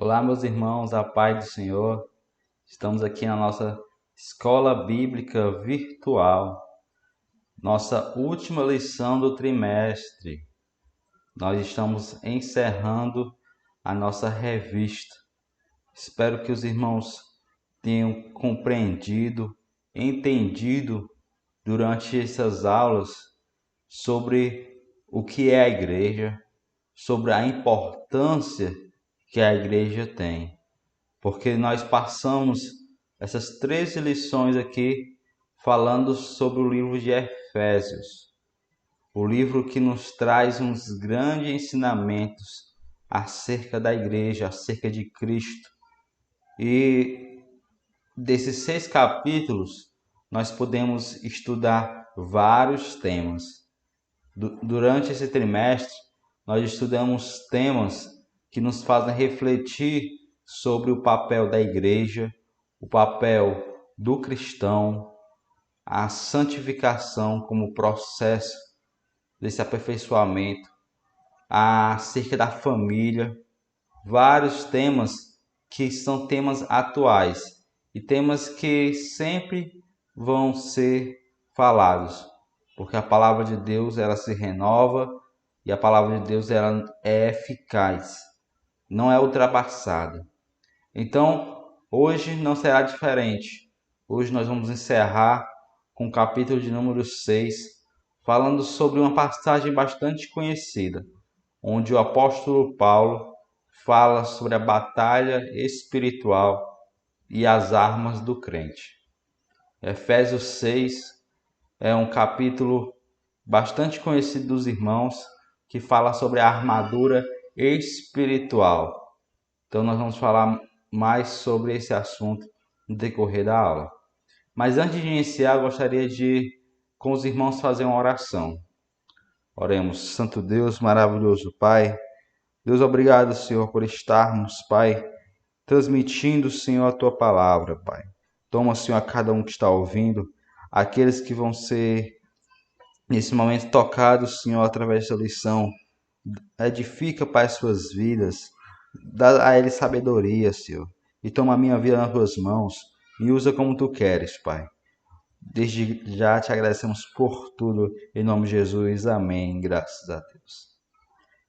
Olá, meus irmãos, a paz do Senhor. Estamos aqui na nossa escola bíblica virtual, nossa última lição do trimestre. Nós estamos encerrando a nossa revista. Espero que os irmãos tenham compreendido, entendido durante essas aulas sobre o que é a igreja, sobre a importância que a igreja tem. Porque nós passamos essas 13 lições aqui falando sobre o livro de Efésios, o livro que nos traz uns grandes ensinamentos acerca da igreja, acerca de Cristo. E desses 6 capítulos, nós podemos estudar vários temas. Durante esse trimestre, nós estudamos temas que nos fazem refletir sobre o papel da igreja, o papel do cristão, a santificação como processo desse aperfeiçoamento, acerca da família, vários temas que são temas atuais e temas que sempre vão ser falados, porque a palavra de Deus ela se renova e a palavra de Deus ela é eficaz, não é ultrapassada. Então, hoje não será diferente. Hoje nós vamos encerrar com o capítulo de número 6, falando sobre uma passagem bastante conhecida, onde o apóstolo Paulo fala sobre a batalha espiritual e as armas do crente. Efésios 6 é um capítulo bastante conhecido dos irmãos, que fala sobre a armadura espiritual. Então nós vamos falar mais sobre esse assunto no decorrer da aula. Mas antes de iniciar, eu gostaria de, com os irmãos, fazer uma oração. Oremos. Santo Deus, maravilhoso Pai, Deus, obrigado, Senhor, por estarmos, Pai, transmitindo, Senhor, a Tua palavra, Pai. Toma, Senhor, a cada um que está ouvindo, aqueles que vão ser, nesse momento, tocados, Senhor, através dessa lição. Edifica, Pai, suas vidas. Dá a eles sabedoria, Senhor. E toma a minha vida nas tuas mãos. Me usa como tu queres, Pai. Desde já te agradecemos por tudo. Em nome de Jesus. Amém. Graças a Deus.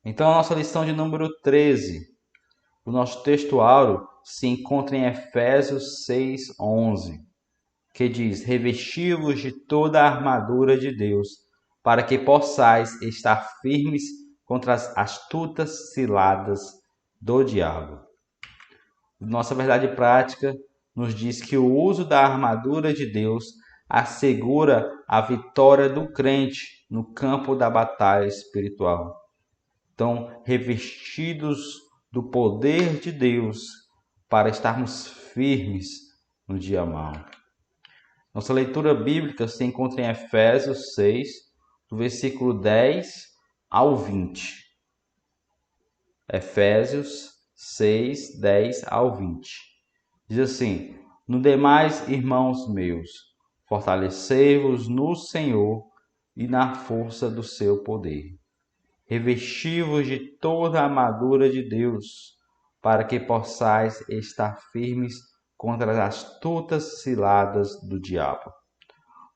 Então, a nossa lição de número 13. O nosso texto áureo se encontra em Efésios 6:11, que diz: revesti-vos de toda a armadura de Deus, para que possais estar firmes contra as astutas ciladas do diabo. Nossa verdade prática nos diz que o uso da armadura de Deus assegura a vitória do crente no campo da batalha espiritual. Então, revestidos do poder de Deus para estarmos firmes no dia mau. Nossa leitura bíblica se encontra em Efésios 6, do versículo 10 ao 20. Efésios 6, 10 ao 20. Diz assim: no demais, irmãos meus, fortalecei-vos no Senhor e na força do seu poder. Revesti-vos de toda a armadura de Deus, para que possais estar firmes contra as astutas ciladas do diabo.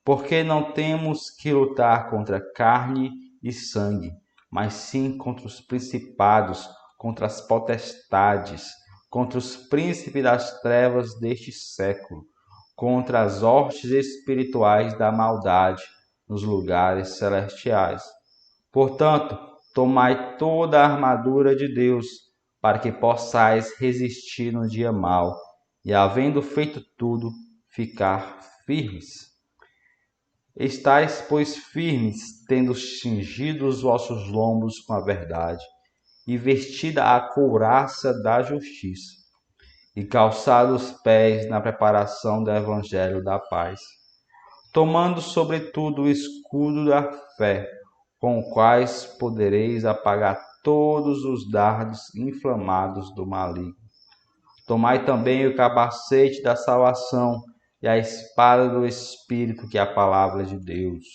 Porque não temos que lutar contra carne e sangue, mas sim contra os principados, contra as potestades, contra os príncipes das trevas deste século, contra as hostes espirituais da maldade nos lugares celestiais. Portanto, tomai toda a armadura de Deus, para que possais resistir no dia mau, e havendo feito tudo, ficar firmes. Estais, pois, firmes, tendo cingido os vossos lombos com a verdade, e vestida a couraça da justiça, e calçados os pés na preparação do evangelho da paz, tomando sobretudo o escudo da fé, com o quais podereis apagar todos os dardos inflamados do maligno. Tomai também o capacete da salvação e a espada do Espírito, que é a palavra de Deus.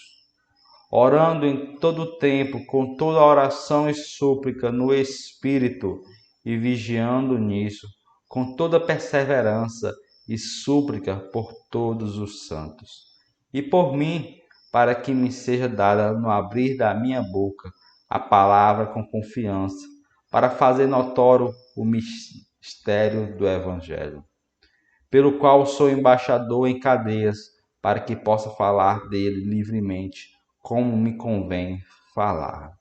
Orando em todo tempo, com toda oração e súplica no Espírito, e vigiando nisso, com toda perseverança e súplica por todos os santos. E por mim, para que me seja dada no abrir da minha boca a palavra com confiança, para fazer notório o mistério do Evangelho, pelo qual sou embaixador em cadeias, para que possa falar dele livremente, como me convém falar.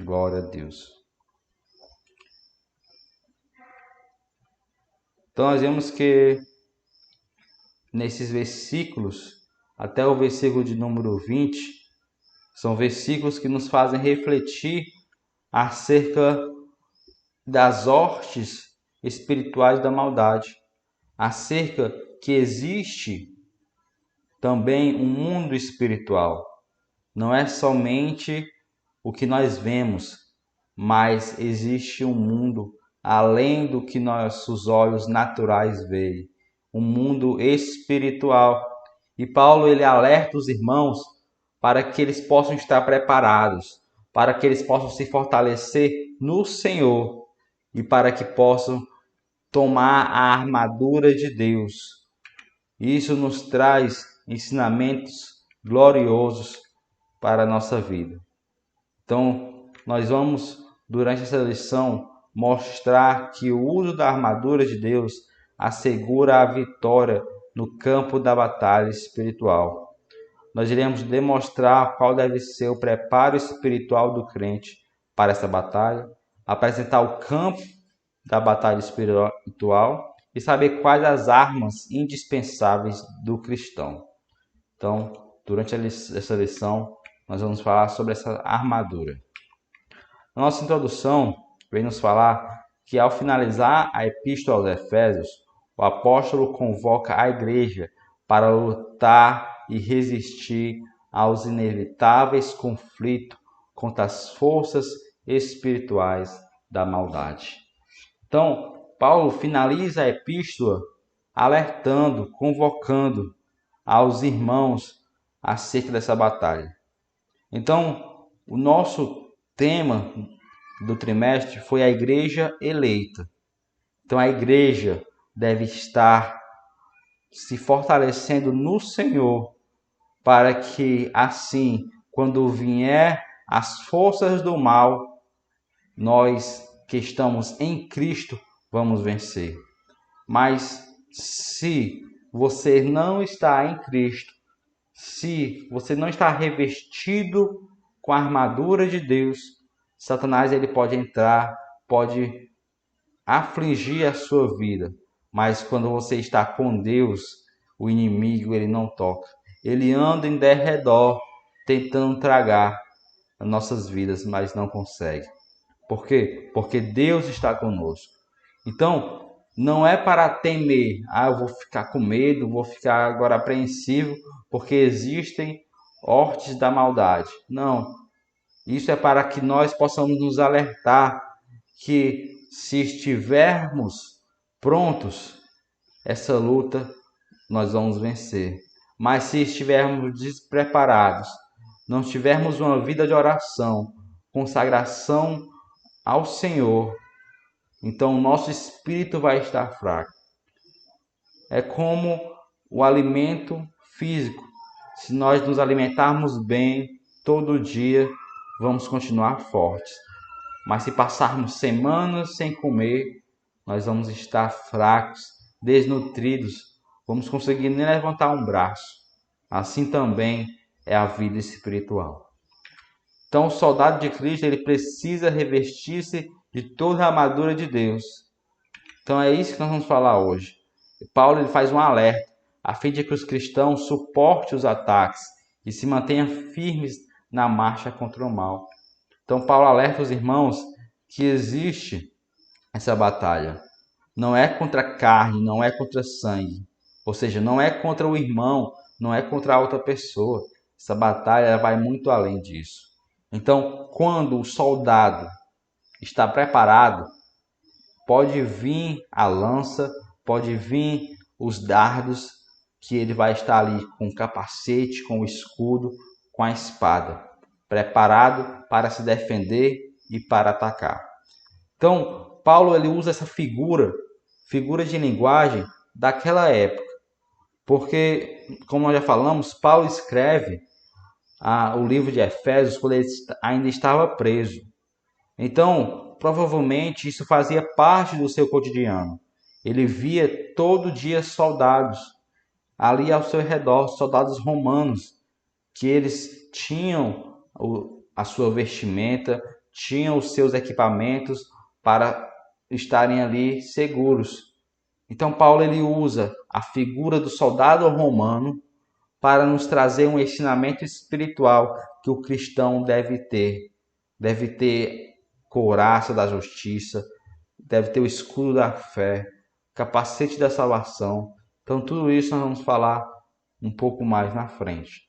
Glória a Deus. Então nós vemos que nesses versículos, até o versículo de número 20, são versículos que nos fazem refletir acerca das hostes espirituais da maldade, acerca que existe também um mundo espiritual. Não é somente o que nós vemos, mas existe um mundo além do que nossos olhos naturais veem, um mundo espiritual. E Paulo ele alerta os irmãos para que eles possam estar preparados, para que eles possam se fortalecer no Senhor e para que possam tomar a armadura de Deus. Isso nos traz ensinamentos gloriosos para a nossa vida. Então, nós vamos, durante essa lição, mostrar que o uso da armadura de Deus assegura a vitória no campo da batalha espiritual. Nós iremos demonstrar qual deve ser o preparo espiritual do crente para essa batalha, apresentar o campo da batalha espiritual e saber quais as armas indispensáveis do cristão. Então, durante essa lição, nós vamos falar sobre essa armadura. Na nossa introdução, vem nos falar que ao finalizar a Epístola aos Efésios, o apóstolo convoca a igreja para lutar e resistir aos inevitáveis conflitos contra as forças espirituais da maldade. Então, Paulo finaliza a epístola alertando, convocando aos irmãos acerca dessa batalha. Então, o nosso tema do trimestre foi a igreja eleita. Então, a igreja deve estar se fortalecendo no Senhor, para que assim, quando vier as forças do mal, nós que estamos em Cristo vamos vencer. Mas se você não está em Cristo, se você não está revestido com a armadura de Deus, Satanás ele pode entrar, pode afligir a sua vida. Mas quando você está com Deus, o inimigo ele não toca. Ele anda em derredor, tentando tragar as nossas vidas, mas não consegue. Por quê? Porque Deus está conosco. Então, não é para temer, eu vou ficar com medo, vou ficar agora apreensivo, porque existem hortes da maldade. Não, isso é para que nós possamos nos alertar que se estivermos prontos, essa luta nós vamos vencer. Mas se estivermos despreparados, não tivermos uma vida de oração, consagração ao Senhor, então o nosso espírito vai estar fraco. É como o alimento físico. Se nós nos alimentarmos bem todo dia, vamos continuar fortes. Mas se passarmos semanas sem comer, nós vamos estar fracos, desnutridos, vamos conseguir nem levantar um braço. Assim também é a vida espiritual. Então o soldado de Cristo ele precisa revestir-se de toda a armadura de Deus. Então é isso que nós vamos falar hoje. Paulo ele faz um alerta a fim de que os cristãos suportem os ataques e se mantenham firmes na marcha contra o mal. Então Paulo alerta os irmãos que existe essa batalha. Não é contra a carne, não é contra sangue. Ou seja, não é contra o irmão, não é contra a outra pessoa. Essa batalha vai muito além disso. Então, quando o soldado está preparado, pode vir a lança, pode vir os dardos, que ele vai estar ali com o capacete, com o escudo, com a espada, preparado para se defender e para atacar. Então, Paulo ele usa essa figura de linguagem daquela época, porque, como nós já falamos, Paulo escreve o livro de Efésios quando ele ainda estava preso. Então, provavelmente isso fazia parte do seu cotidiano. Ele via todo dia soldados ali ao seu redor, soldados romanos, que eles tinham a sua vestimenta, tinham os seus equipamentos para estarem ali seguros. Então Paulo ele usa a figura do soldado romano para nos trazer um ensinamento espiritual que o cristão deve ter. Deve ter couraça da justiça, deve ter o escudo da fé, capacete da salvação. Então tudo isso nós vamos falar um pouco mais na frente.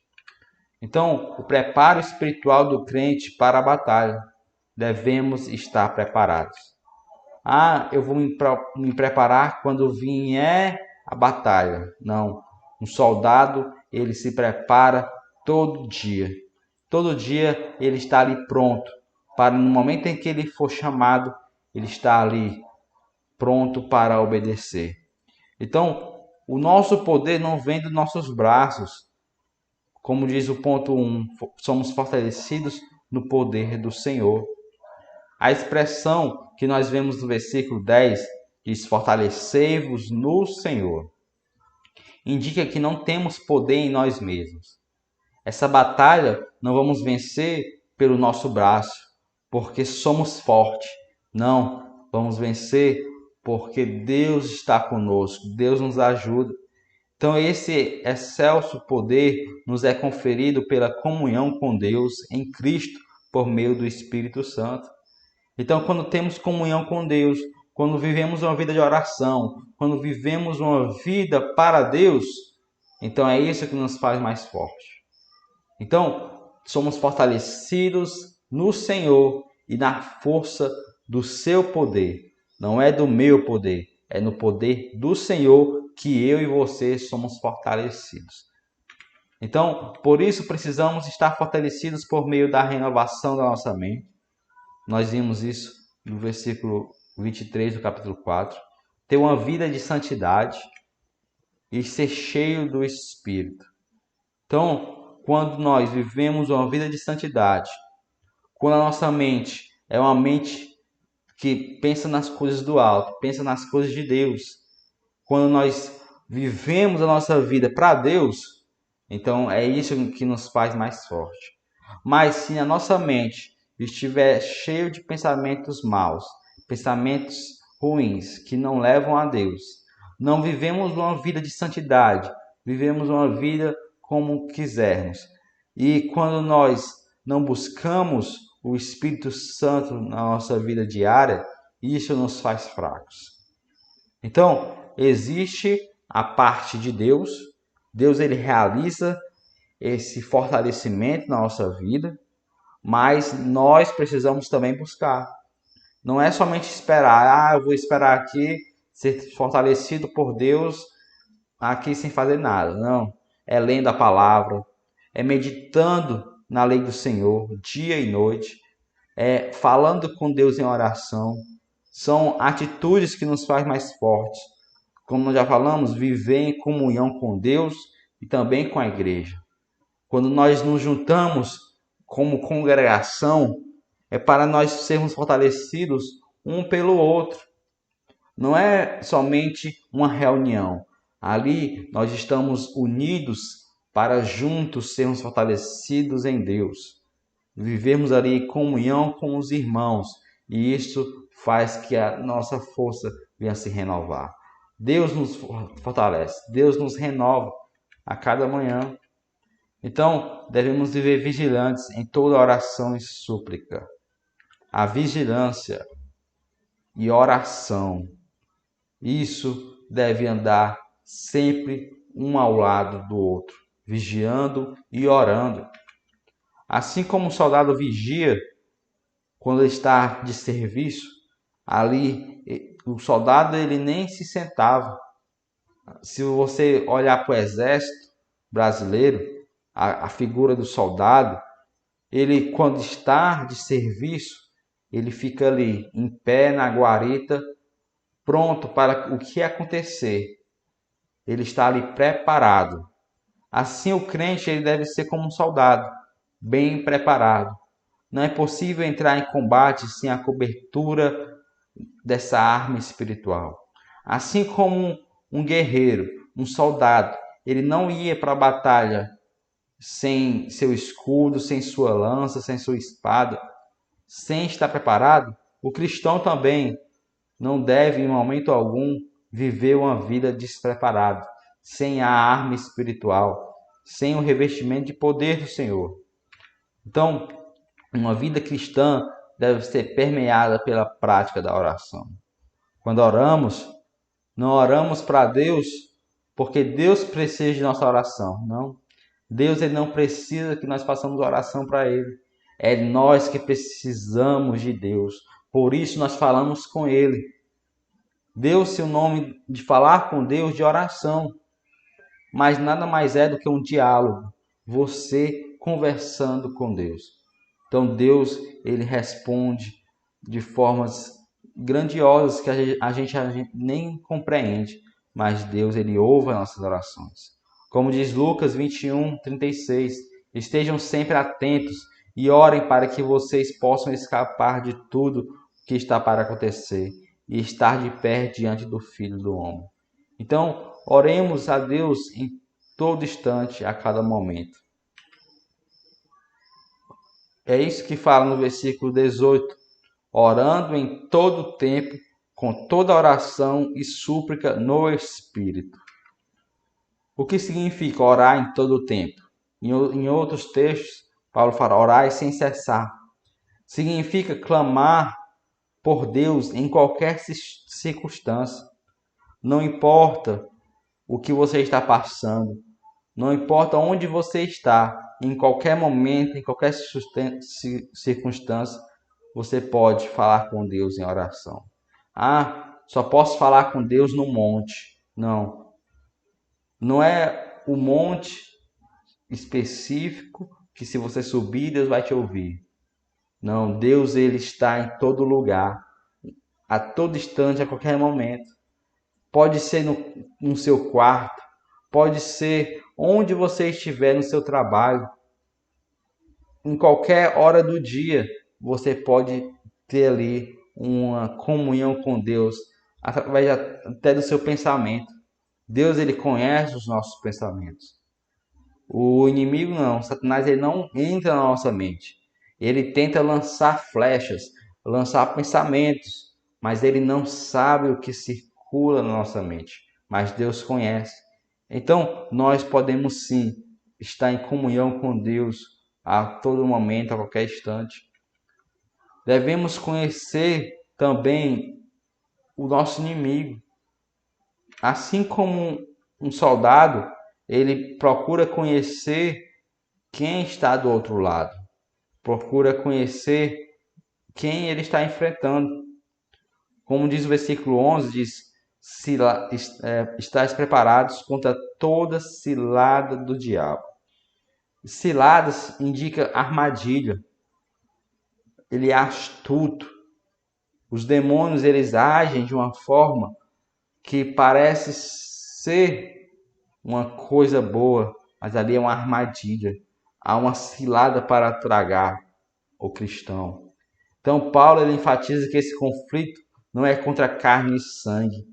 Então, o preparo espiritual do crente para a batalha. Devemos estar preparados. Eu vou me preparar quando vier a batalha. Não. Um soldado, ele se prepara todo dia. Todo dia ele está ali pronto. Para no momento em que ele for chamado, ele está ali pronto para obedecer. Então, o nosso poder não vem dos nossos braços. Como diz o ponto 1, somos fortalecidos no poder do Senhor. A expressão que nós vemos no versículo 10 diz: fortalecei-vos no Senhor. Indica que não temos poder em nós mesmos. Essa batalha não vamos vencer pelo nosso braço, porque somos fortes. Não, vamos vencer porque Deus está conosco, Deus nos ajuda. Então esse excelso poder nos é conferido pela comunhão com Deus em Cristo por meio do Espírito Santo. Então quando temos comunhão com Deus, quando vivemos uma vida de oração, quando vivemos uma vida para Deus, então é isso que nos faz mais fortes. Então somos fortalecidos no Senhor e na força do seu poder. Não é do meu poder, é no poder do Senhor que eu e você somos fortalecidos. Então, por isso precisamos estar fortalecidos por meio da renovação da nossa mente. Nós vimos isso no versículo 23 do capítulo 4. Ter uma vida de santidade e ser cheio do Espírito. Então, quando nós vivemos uma vida de santidade, quando a nossa mente é uma mente que pensa nas coisas do alto, pensa nas coisas de Deus, quando nós vivemos a nossa vida para Deus, então é isso que nos faz mais forte. Mas se a nossa mente estiver cheio de pensamentos maus, pensamentos ruins, que não levam a Deus, não vivemos uma vida de santidade, vivemos uma vida como quisermos. E quando nós não buscamos o Espírito Santo na nossa vida diária, isso nos faz fracos. Então, existe a parte de Deus. Deus ele realiza esse fortalecimento na nossa vida, mas nós precisamos também buscar. Não é somente esperar, eu vou esperar aqui ser fortalecido por Deus aqui sem fazer nada. Não, é lendo a palavra, é meditando na lei do Senhor dia e noite, é falando com Deus em oração. São atitudes que nos fazem mais fortes. Como nós já falamos, viver em comunhão com Deus e também com a igreja. Quando nós nos juntamos como congregação, é para nós sermos fortalecidos um pelo outro. Não é somente uma reunião. Ali nós estamos unidos para juntos sermos fortalecidos em Deus. Vivemos ali em comunhão com os irmãos. E isso faz que a nossa força venha se renovar. Deus nos fortalece, Deus nos renova a cada manhã. Então, devemos viver vigilantes em toda oração e súplica. A vigilância e oração, isso deve andar sempre um ao lado do outro, vigiando e orando. Assim como o soldado vigia quando ele está de serviço, ali o soldado ele nem se sentava. Se você olhar para o exército brasileiro, a figura do soldado, ele quando está de serviço, ele fica ali, em pé na guarita, pronto para o que acontecer. Ele está ali preparado. Assim, o crente ele deve ser como um soldado, bem preparado. Não é possível entrar em combate sem a cobertura dessa arma espiritual. Assim como um guerreiro, um soldado, ele não ia para a batalha sem seu escudo, sem sua lança, sem sua espada, sem estar preparado, o cristão também não deve, em momento algum, viver uma vida despreparado, sem a arma espiritual, sem o revestimento de poder do Senhor. Então, uma vida cristã deve ser permeada pela prática da oração. Quando oramos, não oramos para Deus porque Deus precisa de nossa oração, não. Deus ele não precisa que nós façamos oração para Ele. É nós que precisamos de Deus. Por isso nós falamos com Ele. Deu-se o nome de falar com Deus de oração. Mas nada mais é do que um diálogo. Você conversando com Deus. Então Deus ele responde de formas grandiosas que a gente nem compreende. Mas Deus ele ouve as nossas orações. Como diz Lucas 21:36, estejam sempre atentos e orem para que vocês possam escapar de tudo que está para acontecer e estar de pé diante do Filho do Homem. Então, oremos a Deus em todo instante, a cada momento. É isso que fala no versículo 18. Orando em todo tempo, com toda oração e súplica no Espírito. O que significa orar em todo o tempo? Em outros textos, Paulo fala, orai sem cessar. Significa clamar por Deus em qualquer circunstância. Não importa o que você está passando, não importa onde você está, em qualquer momento, em qualquer circunstância, você pode falar com Deus em oração. Ah, só posso falar com Deus no monte. Não. Não é o monte específico que se você subir, Deus vai te ouvir. Não, Deus ele está em todo lugar, a todo instante, a qualquer momento. Pode ser no seu quarto, pode ser onde você estiver no seu trabalho. Em qualquer hora do dia, você pode ter ali uma comunhão com Deus, através até do seu pensamento. Deus ele conhece os nossos pensamentos. O inimigo não, Satanás ele não entra na nossa mente. Ele tenta lançar flechas, lançar pensamentos, mas ele não sabe o que circula na nossa mente. Mas Deus conhece. Então, nós podemos sim estar em comunhão com Deus a todo momento, a qualquer instante. Devemos conhecer também o nosso inimigo. Assim como um soldado, ele procura conhecer quem está do outro lado. Procura conhecer quem ele está enfrentando. Como diz o versículo 11, diz, estáis preparados contra toda cilada do diabo. Ciladas indica armadilha. Ele é astuto. Os demônios eles agem de uma forma que parece ser uma coisa boa, mas ali é uma armadilha. Há uma cilada para tragar o cristão. Então Paulo ele enfatiza que esse conflito não é contra carne e sangue.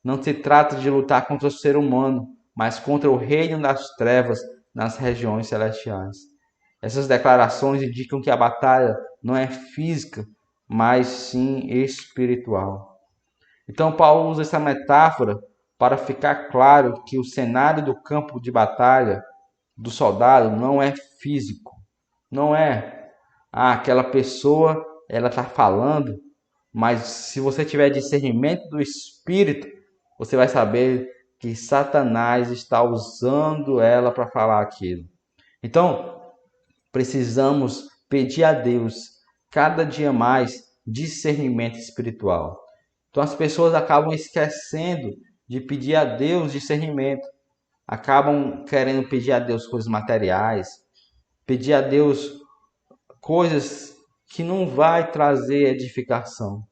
Não se trata de lutar contra o ser humano, mas contra o reino das trevas nas regiões celestiais. Essas declarações indicam que a batalha não é física, mas sim espiritual. Então Paulo usa essa metáfora para ficar claro que o cenário do campo de batalha do soldado não é físico. Não é aquela pessoa ela está falando, mas se você tiver discernimento do Espírito, você vai saber que Satanás está usando ela para falar aquilo. Então, precisamos pedir a Deus cada dia mais discernimento espiritual. Então as pessoas acabam esquecendo de pedir a Deus discernimento. Acabam querendo pedir a Deus coisas materiais, pedir a Deus coisas que não vai trazer edificação.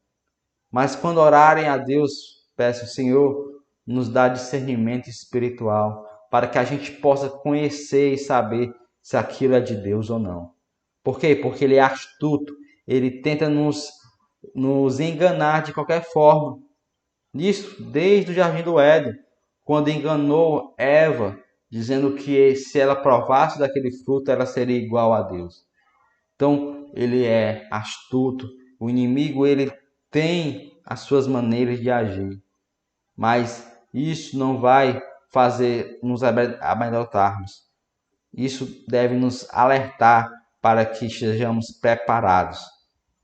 Mas quando orarem a Deus, peço, Senhor, nos dá discernimento espiritual, para que a gente possa conhecer e saber se aquilo é de Deus ou não. Por quê? Porque ele é astuto, ele tenta nos enganar de qualquer forma. Isso desde o Jardim do Éden, quando enganou Eva, dizendo que se ela provasse daquele fruto, ela seria igual a Deus. Então, ele é astuto, o inimigo ele tem as suas maneiras de agir, mas isso não vai fazer nos amedrontarmos. Isso deve nos alertar para que estejamos preparados,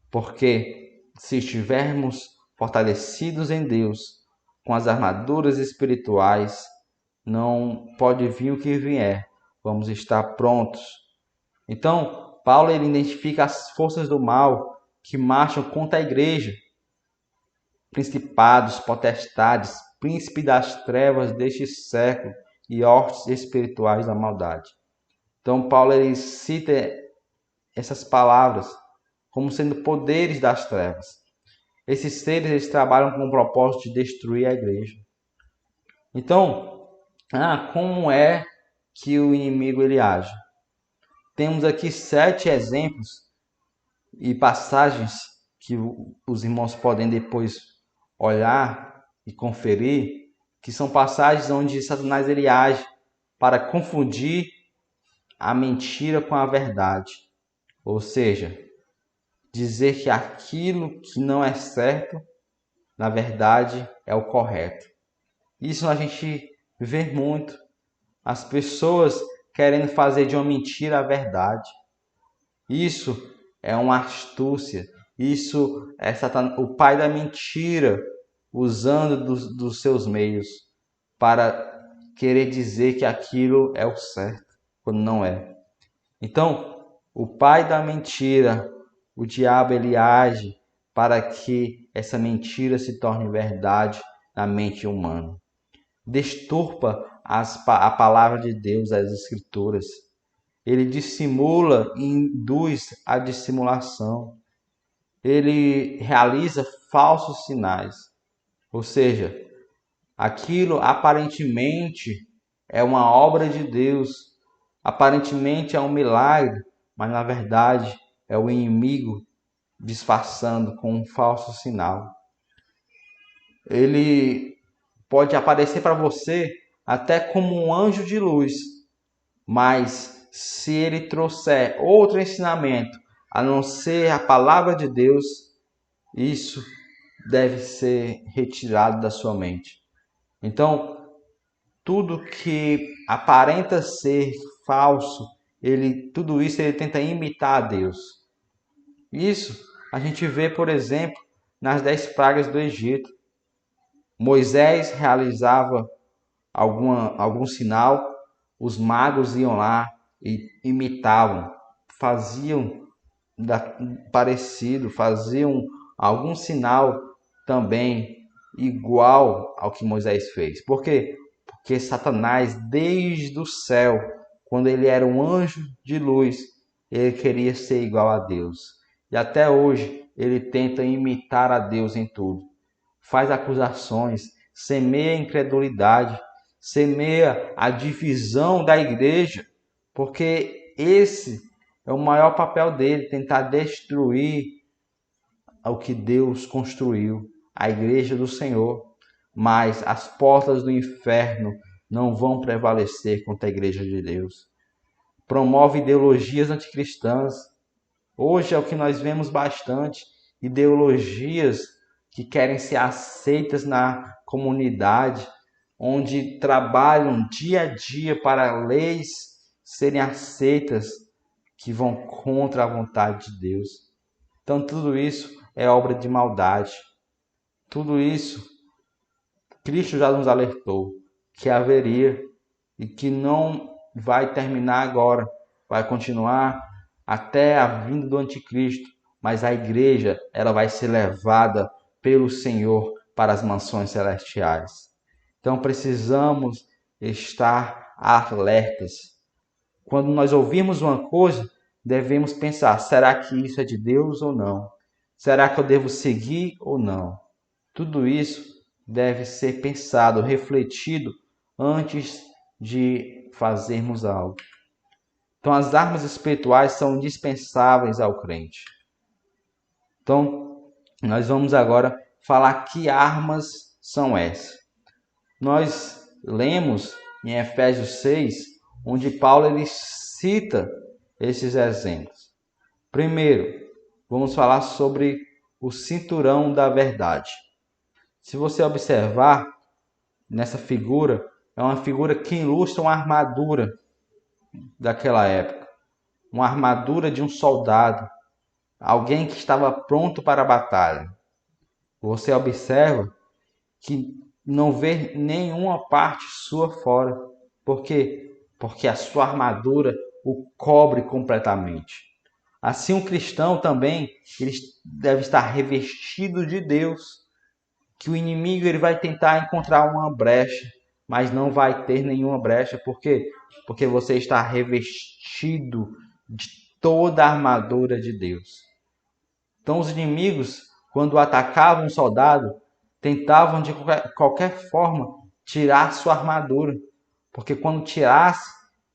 porque se estivermos fortalecidos em Deus, com as armaduras espirituais, não pode vir o que vier, vamos estar prontos. Então, Paulo ele identifica as forças do mal que marcham contra a igreja, principados, potestades, príncipe das trevas deste século e hostes espirituais da maldade. Então, Paulo ele cita essas palavras como sendo poderes das trevas. Esses seres eles trabalham com o propósito de destruir a igreja. Então, como é que o inimigo ele age? Temos aqui 7 exemplos e passagens que os irmãos podem depois olhar e conferir, que são passagens onde Satanás ele age para confundir a mentira com a verdade. Ou seja, dizer que aquilo que não é certo, na verdade, é o correto. Isso a gente vê muito. As pessoas querendo fazer de uma mentira a verdade. Isso é uma astúcia. Isso é Satanás, o pai da mentira, usando dos seus meios para querer dizer que aquilo é o certo, quando não é. Então, o pai da mentira, o diabo, ele age para que essa mentira se torne verdade na mente humana. Desturpa a palavra de Deus, as escrituras. Ele dissimula e induz a dissimulação. Ele realiza falsos sinais. Ou seja, aquilo aparentemente é uma obra de Deus, aparentemente é um milagre, mas na verdade é o inimigo disfarçando com um falso sinal. Ele pode aparecer para você até como um anjo de luz, mas se ele trouxer outro ensinamento, a não ser a palavra de Deus, isso deve ser retirado da sua mente. Então, tudo que aparenta ser falso, tudo isso ele tenta imitar a Deus. Isso a gente vê, por exemplo, nas 10 pragas do Egito. Moisés realizava algum sinal, os magos iam lá e imitavam, faziam parecido, faziam algum sinal também igual ao que Moisés fez. Por quê? Porque Satanás, desde o céu, quando ele era um anjo de luz, ele queria ser igual a Deus. E até hoje ele tenta imitar a Deus em tudo. Faz acusações, semeia incredulidade, semeia a divisão da igreja, porque esse é o maior papel dele, tentar destruir o que Deus construiu, a igreja do Senhor. Mas as portas do inferno não vão prevalecer contra a igreja de Deus. Promove ideologias anticristãs. Hoje é o que nós vemos bastante, ideologias que querem ser aceitas na comunidade, onde trabalham dia a dia para leis serem aceitas que vão contra a vontade de Deus. Então tudo isso é obra de maldade. Tudo isso Cristo já nos alertou que haveria e que não vai terminar agora, vai continuar até a vinda do anticristo, mas a igreja ela vai ser levada pelo Senhor para as mansões celestiais. Então precisamos estar alertas. Quando nós ouvirmos uma coisa, devemos pensar: será que isso é de Deus ou não? Será que eu devo seguir ou não? Tudo isso deve ser pensado, refletido antes de fazermos algo. Então, as armas espirituais são indispensáveis ao crente. Então, nós vamos agora falar que armas são essas. Nós lemos em Efésios 6, onde Paulo ele cita esses exemplos. Primeiro, vamos falar sobre o cinturão da verdade. Se você observar nessa figura, é uma figura que ilustra uma armadura daquela época, uma armadura de um soldado, alguém que estava pronto para a batalha. Você observa que não vê nenhuma parte sua fora. Por quê? Porque a sua armadura o cobre completamente. Assim, um cristão também ele deve estar revestido de Deus, que o inimigo ele vai tentar encontrar uma brecha, mas não vai ter nenhuma brecha. Por quê? Porque você está revestido de toda a armadura de Deus. Então, os inimigos, quando atacavam um soldado, tentavam de qualquer forma tirar sua armadura, porque quando tirasse,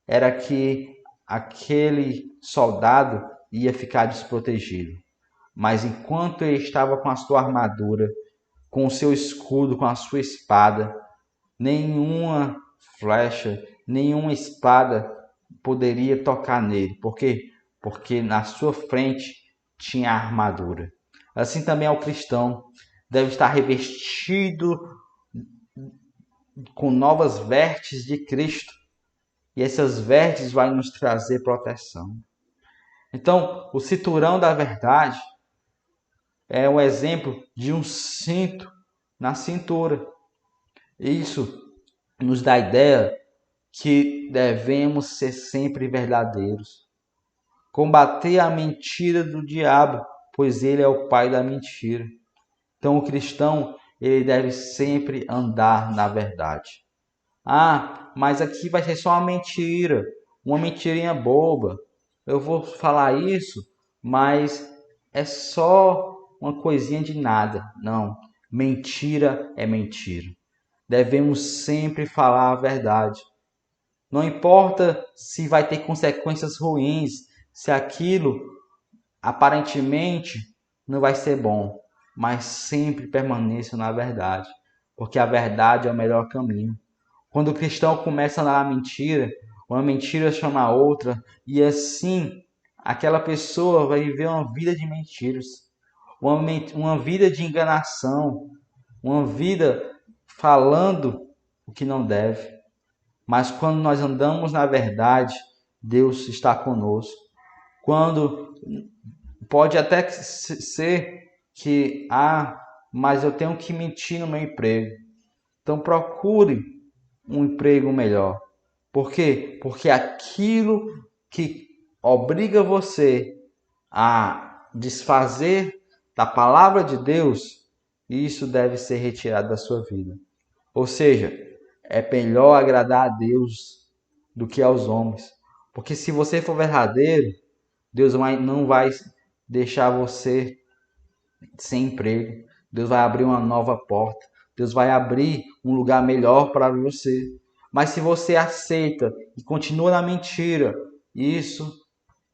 era que aquele soldado ia ficar desprotegido. Mas enquanto ele estava com a sua armadura, com o seu escudo, com a sua espada, nenhuma flecha, nenhuma espada poderia tocar nele. Por quê? Porque na sua frente tinha a armadura. Assim também é o cristão, deve estar revestido com novas vestes de Cristo. E essas vestes vão nos trazer proteção. Então, o cinturão da verdade é um exemplo de um cinto na cintura. Isso nos dá a ideia que devemos ser sempre verdadeiros. Combater a mentira do diabo, pois ele é o pai da mentira. Então, o cristão ele deve sempre andar na verdade. Ah, mas aqui vai ser só uma mentirinha boba. Eu vou falar isso, mas é só uma coisinha de nada. Não, mentira é mentira. Devemos sempre falar a verdade. Não importa se vai ter consequências ruins, se aquilo aparentemente não vai ser bom, mas sempre permaneça na verdade, porque a verdade é o melhor caminho. Quando o cristão começa a andar na mentira, uma mentira chama a outra, e assim aquela pessoa vai viver uma vida de mentiras, uma vida de enganação, uma vida falando o que não deve. Mas quando nós andamos na verdade, Deus está conosco. Quando pode até ser que, mas eu tenho que mentir no meu emprego. Então procure um emprego melhor. Por quê? Porque aquilo que obriga você a desfazer da palavra de Deus, isso deve ser retirado da sua vida. Ou seja, é melhor agradar a Deus do que aos homens. Porque se você for verdadeiro, Deus não vai deixar você sem emprego. Deus vai abrir uma nova porta. Deus vai abrir um lugar melhor para você. Mas se você aceita e continua na mentira, isso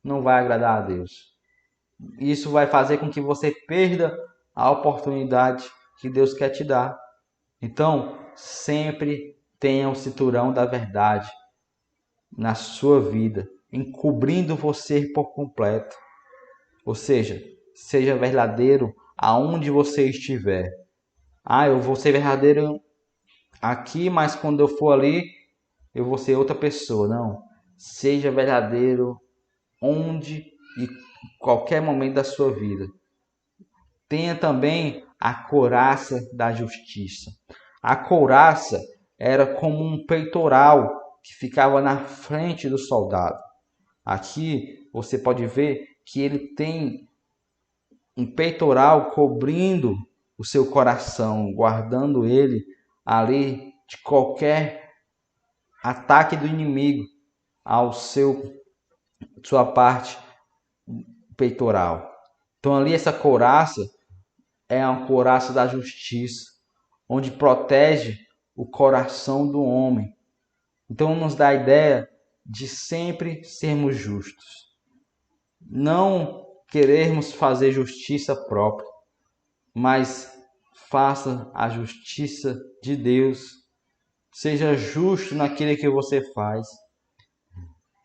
não vai agradar a Deus. Isso vai fazer com que você perda a oportunidade que Deus quer te dar. Então, sempre tenha o cinturão da verdade na sua vida, encobrindo você por completo. Ou seja, seja verdadeiro aonde você estiver. Eu vou ser verdadeiro aqui, mas quando eu for ali, eu vou ser outra pessoa. Não. Seja verdadeiro onde e qualquer momento da sua vida. Tenha também a couraça da justiça. A couraça era como um peitoral que ficava na frente do soldado. Aqui você pode ver que ele tem um peitoral cobrindo o seu coração, guardando ele ali de qualquer ataque do inimigo ao sua parte peitoral. Então ali essa couraça é uma couraça da justiça, onde protege o coração do homem. Então nos dá a ideia de sempre sermos justos. Não querermos fazer justiça própria, mas faça a justiça de Deus. Seja justo naquilo que você faz.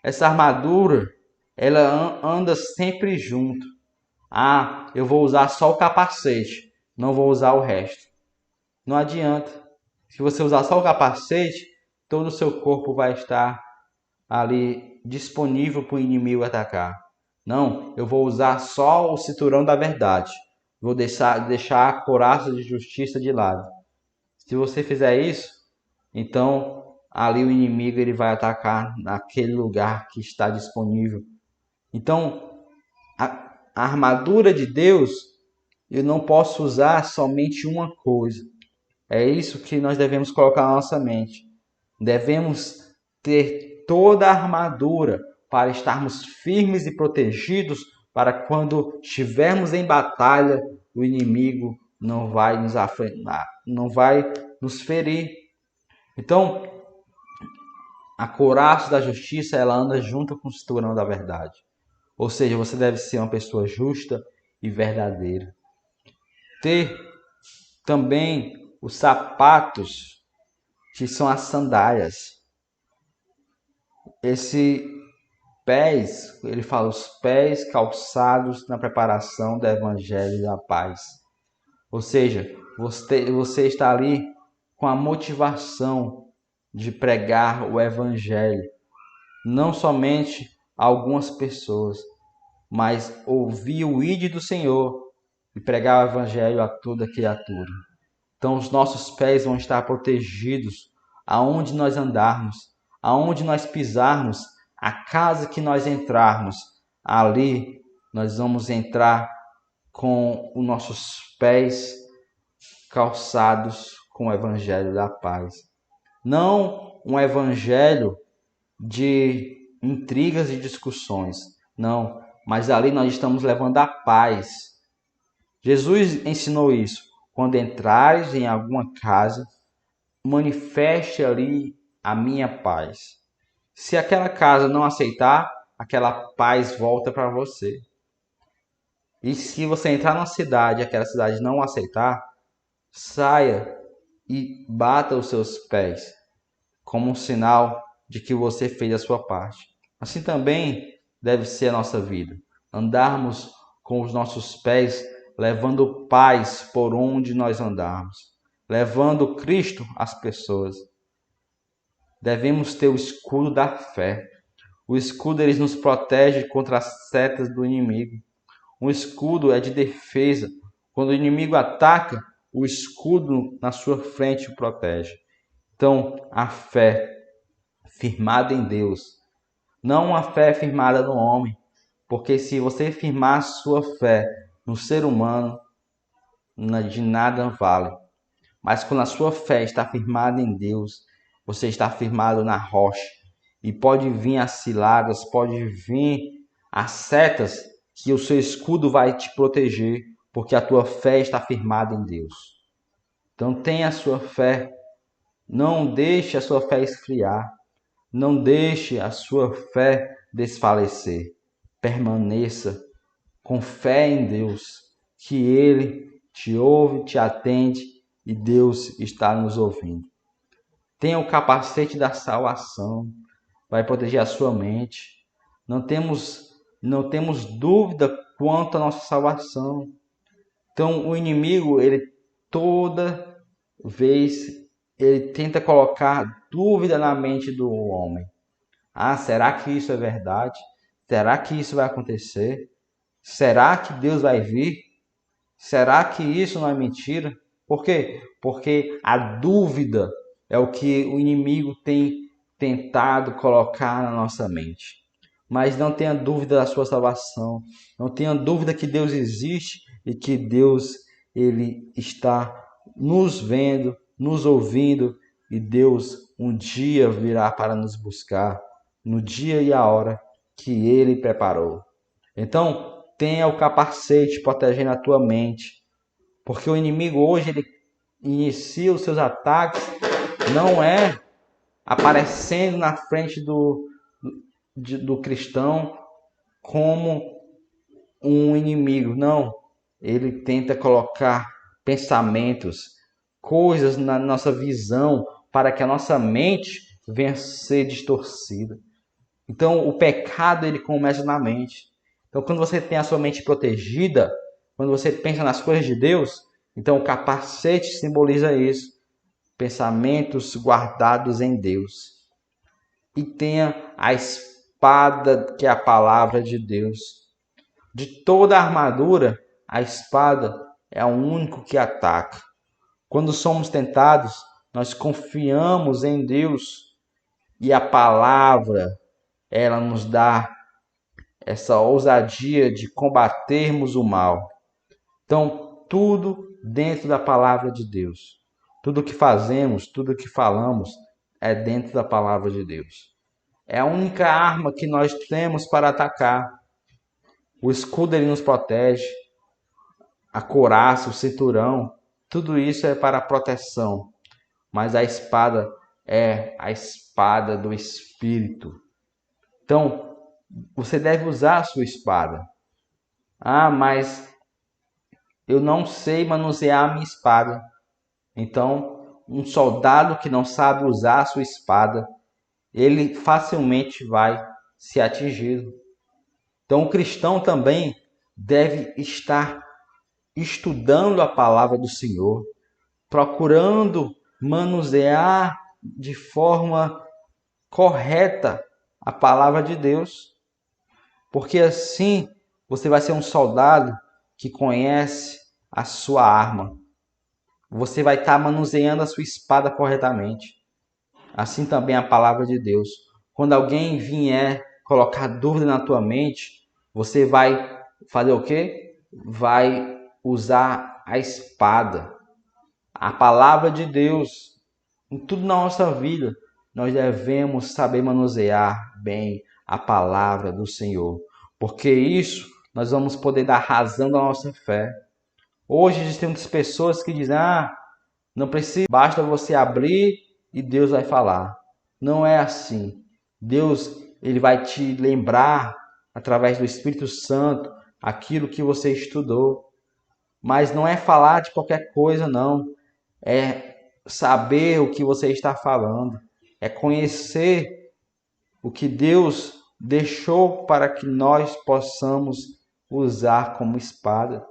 Essa armadura, ela anda sempre junto. Ah, eu vou usar só o capacete, não vou usar o resto. Não adianta. Se você usar só o capacete, todo o seu corpo vai estar ali disponível para o inimigo atacar. Não, eu vou usar só o cinturão da verdade. Vou deixar a couraça de justiça de lado. Se você fizer isso, então ali o inimigo ele vai atacar naquele lugar que está disponível. Então, a armadura de Deus, eu não posso usar somente uma coisa. É isso que nós devemos colocar na nossa mente. Devemos ter toda a armadura para estarmos firmes e protegidos para quando estivermos em batalha, o inimigo não vai nos afetar, não vai nos ferir. Então, a couraça da justiça, ela anda junto com o cinturão da verdade. Ou seja, você deve ser uma pessoa justa e verdadeira. Ter também os sapatos, que são as sandálias. Esse pés, ele fala os pés calçados na preparação do evangelho da paz. Ou seja, você está ali com a motivação de pregar o evangelho. Não somente a algumas pessoas, mas ouvir o ide do Senhor e pregar o evangelho a toda criatura. Então os nossos pés vão estar protegidos aonde nós andarmos, aonde nós pisarmos, a casa que nós entrarmos, ali nós vamos entrar com os nossos pés calçados com o evangelho da paz. Não um evangelho de intrigas e discussões, não, mas ali nós estamos levando a paz. Jesus ensinou isso. Quando entrares em alguma casa, manifeste ali a minha paz. Se aquela casa não aceitar, aquela paz volta para você. E se você entrar numa cidade e aquela cidade não aceitar, saia e bata os seus pés, como um sinal de que você fez a sua parte. Assim também deve ser a nossa vida. Andarmos com os nossos pés, levando paz por onde nós andarmos, levando Cristo às pessoas. Devemos ter o escudo da fé. O escudo ele nos protege contra as setas do inimigo. Um escudo é de defesa. Quando o inimigo ataca, o escudo na sua frente o protege. Então, a fé firmada em Deus, não uma fé firmada no homem, porque se você firmar a sua fé no ser humano, de nada vale. Mas quando a sua fé está firmada em Deus, você está firmado na rocha. E pode vir as ciladas, pode vir as setas, que o seu escudo vai te proteger, porque a tua fé está firmada em Deus. Então tenha a sua fé. Não deixe a sua fé esfriar. Não deixe a sua fé desfalecer. Permaneça com fé em Deus, que Ele te ouve, te atende e Deus está nos ouvindo. Tenha o capacete da salvação, vai proteger a sua mente. Não temos dúvida quanto à nossa salvação. Então o inimigo, ele toda vez ele tenta colocar dúvida na mente do homem. Ah, será que isso é verdade? Será que isso vai acontecer? Será que Deus vai vir? Será que isso não é mentira? Por quê? Porque a dúvida é o que o inimigo tem tentado colocar na nossa mente. Mas não tenha dúvida da sua salvação. Não tenha dúvida que Deus existe e que Deus ele está nos vendo, nos ouvindo, e Deus um dia virá para nos buscar no dia e a hora que Ele preparou. Então, tenha o capacete protegendo a tua mente. Porque o inimigo hoje, ele inicia os seus ataques, não é aparecendo na frente do cristão como um inimigo. Não. Ele tenta colocar pensamentos, coisas na nossa visão, para que a nossa mente venha a ser distorcida. Então, o pecado, ele começa na mente. Então, quando você tem a sua mente protegida, quando você pensa nas coisas de Deus, então o capacete simboliza isso. Pensamentos guardados em Deus. E tenha a espada, que é a palavra de Deus. De toda a armadura, a espada é o único que ataca. Quando somos tentados, nós confiamos em Deus e a palavra, ela nos dá essa ousadia de combatermos o mal. Então, tudo dentro da palavra de Deus. Tudo que fazemos, tudo que falamos é dentro da palavra de Deus. É a única arma que nós temos para atacar. O escudo, ele nos protege. A couraça, o cinturão, tudo isso é para proteção. Mas a espada é a espada do Espírito. Então, você deve usar a sua espada. Ah, mas eu não sei manusear a minha espada. Então, um soldado que não sabe usar a sua espada, ele facilmente vai ser atingido. Então, o cristão também deve estar estudando a palavra do Senhor, procurando manusear de forma correta a palavra de Deus, porque assim você vai ser um soldado que conhece a sua arma. Você vai estar manuseando a sua espada corretamente. Assim também a palavra de Deus. Quando alguém vier colocar dúvida na tua mente, você vai fazer o quê? Vai usar a espada, a palavra de Deus. Em tudo na nossa vida, nós devemos saber manusear bem a palavra do Senhor, porque isso nós vamos poder dar razão da nossa fé. Hoje existem muitas pessoas que dizem: não precisa, basta você abrir e Deus vai falar. Não é assim. Deus, ele vai te lembrar através do Espírito Santo aquilo que você estudou. Mas não é falar de qualquer coisa, não. É saber o que você está falando. É conhecer o que Deus deixou para que nós possamos usar como espada.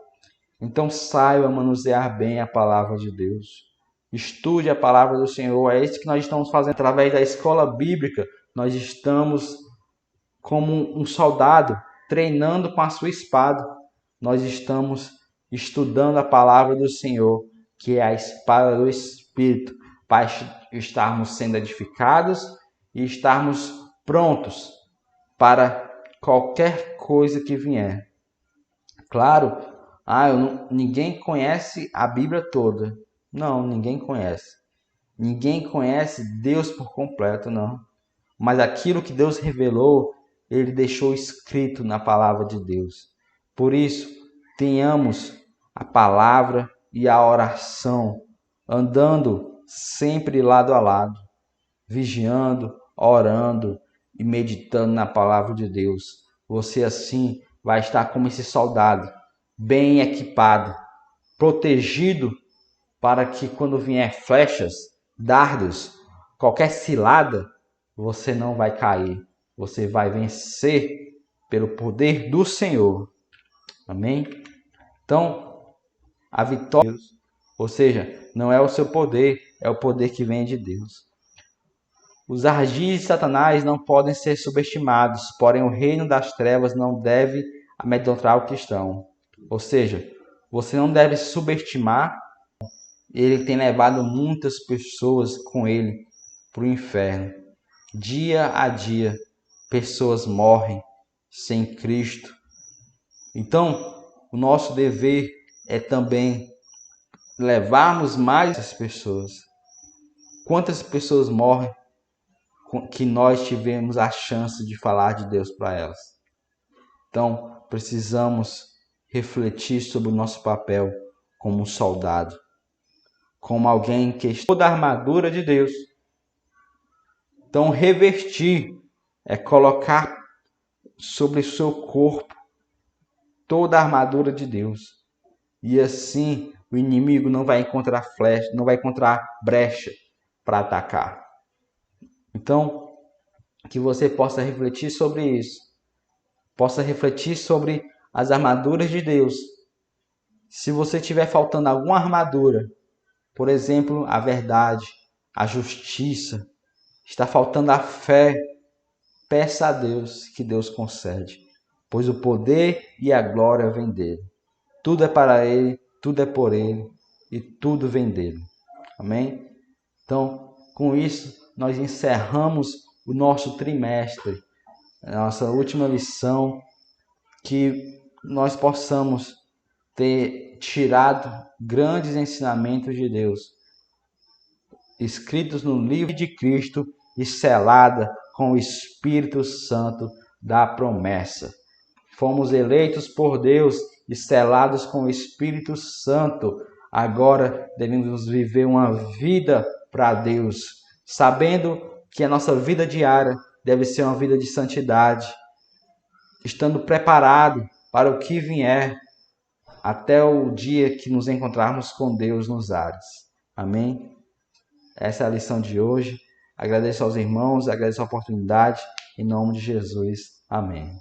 Então saiba manusear bem a palavra de Deus. Estude a palavra do Senhor. É isso que nós estamos fazendo através da escola bíblica. Nós estamos como um soldado treinando com a sua espada. Nós estamos estudando a palavra do Senhor, que é a espada do Espírito, para estarmos sendo edificados e estarmos prontos para qualquer coisa que vier. Claro, ninguém conhece a Bíblia toda. Não, ninguém conhece. Ninguém conhece Deus por completo, não. Mas aquilo que Deus revelou, ele deixou escrito na palavra de Deus. Por isso, tenhamos a palavra e a oração, andando sempre lado a lado, vigiando, orando e meditando na palavra de Deus. Você assim vai estar como esse soldado, bem equipado, protegido, para que quando vier flechas, dardos, qualquer cilada, você não vai cair. Você vai vencer pelo poder do Senhor. Amém? Então, a vitória, ou seja, não é o seu poder, é o poder que vem de Deus. Os ardis de Satanás não podem ser subestimados, porém o reino das trevas não deve amedrontar o cristão. Ou seja, você não deve subestimar. Ele tem levado muitas pessoas com ele para o inferno. Dia a dia, pessoas morrem sem Cristo. Então, o nosso dever é também levarmos mais essas pessoas. Quantas pessoas morrem que nós tivemos a chance de falar de Deus para elas? Então, precisamos refletir sobre o nosso papel como um soldado, como alguém que está toda a armadura de Deus. Então, revestir é colocar sobre o seu corpo toda a armadura de Deus. E assim o inimigo não vai encontrar flecha, não vai encontrar brecha para atacar. Então, que você possa refletir sobre isso. Possa refletir sobre as armaduras de Deus. Se você estiver faltando alguma armadura, por exemplo, a verdade, a justiça, está faltando a fé, peça a Deus que Deus concede, pois o poder e a glória vêm dele. Tudo é para ele, tudo é por ele e tudo vem dele. Amém? Então, com isso, nós encerramos o nosso trimestre, a nossa última lição, que nós possamos ter tirado grandes ensinamentos de Deus, escritos no livro de Cristo e selada com o Espírito Santo da promessa. Fomos eleitos por Deus e selados com o Espírito Santo. Agora devemos viver uma vida para Deus, sabendo que a nossa vida diária deve ser uma vida de santidade, estando preparado para o que vier, até o dia que nos encontrarmos com Deus nos ares. Amém? Essa é a lição de hoje. Agradeço aos irmãos, agradeço a oportunidade. Em nome de Jesus. Amém.